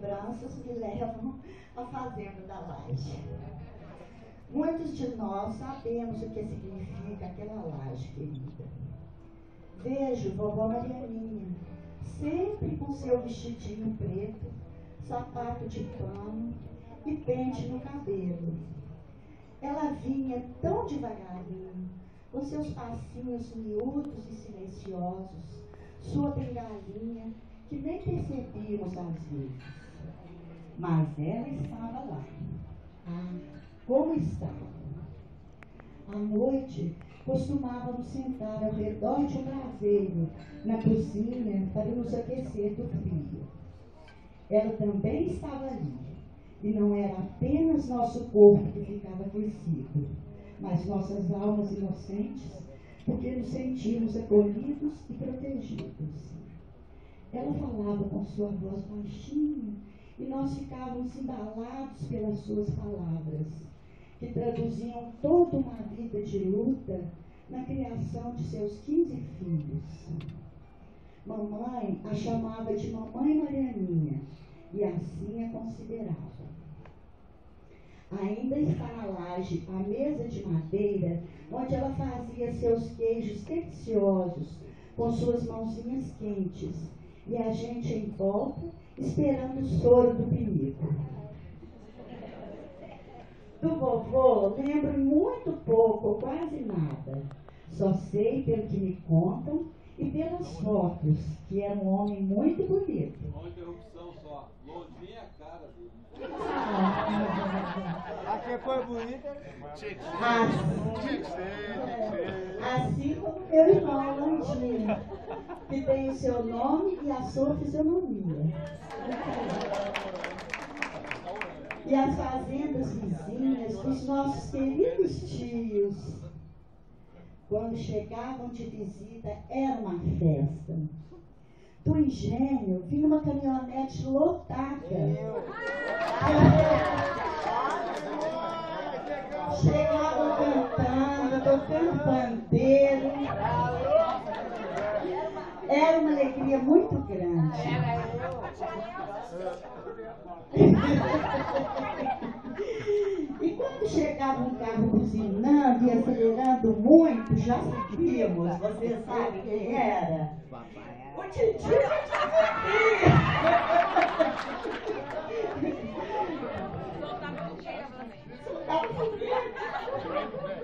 Lembranças me levam à fazenda da laje. Muitos de nós sabemos o que significa aquela laje, querida. Vejo vovó Marianinha, sempre com seu vestidinho preto, sapato de pano e pente no cabelo. Ela vinha tão devagarinho, com seus passinhos miúdos e silenciosos, sua bengalinha, que nem percebíamos às vezes. Mas ela estava lá. Ah, como estava! À noite, costumávamos sentar ao redor de um braseiro na cozinha para nos aquecer do frio. Ela também estava ali, e não era apenas nosso corpo que ficava aquecido, mas nossas almas inocentes, porque nos sentimos acolhidos e protegidos. Ela falava com sua voz baixinha, e nós ficávamos embalados pelas suas palavras, que traduziam toda uma vida de luta na criação de seus 15 filhos. Mamãe a chamava de Mamãe Marianinha, e assim a considerava. Ainda está na laje a mesa de madeira, onde ela fazia seus queijos deliciosos, com suas mãozinhas quentes, e a gente em volta, esperando o soro do pinico. Do vovô, lembro muito pouco, ou quase nada. Só sei pelo que me contam e pelas fotos, que era um homem muito bonito. Uma interrupção só. Longinha a cara dele. Aqui foi bonita. Assim como meu irmão Landinho, que tem o seu nome e a sua fisionomia. E as fazendas vizinhas dos nossos queridos tios, quando chegavam de visita, era uma festa. Do engenho vinha uma caminhonete lotada. Chegavam cantando, tocando pandeiro. Era uma alegria muito grande. E quando chegava um carro buzinando e acelerando muito, já sabíamos, você sabe quem era? O titio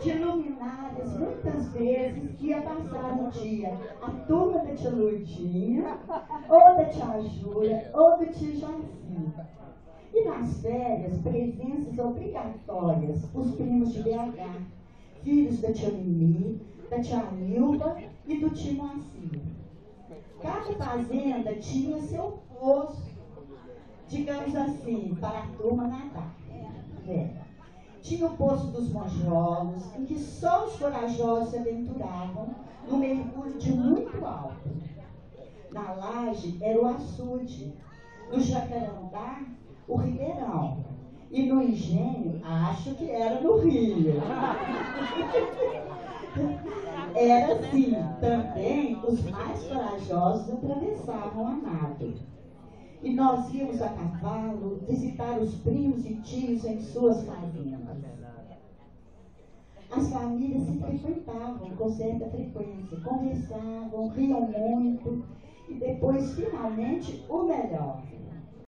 de luminárias, muitas vezes, que ia passar no dia a turma da tia Lourdinha, ou da tia Júlia, ou do tio Jaci. E nas férias, presenças obrigatórias, os primos de BH, filhos da tia Mimi, da tia Nilva e do tio Moacir. Cada fazenda tinha seu poço, digamos assim, para a turma nadar. Tinha o Poço dos Monjolos, em que só os corajosos se aventuravam no mergulho de muito alto. Na laje era o açude, no Jacarandá, o Ribeirão, e no engenho, acho que era no Rio. Era assim, também os mais corajosos atravessavam a nado. E nós íamos a cavalo visitar os primos e tios em suas fazendas. As famílias se frequentavam com certa frequência, conversavam, riam muito, e depois, finalmente, o melhor.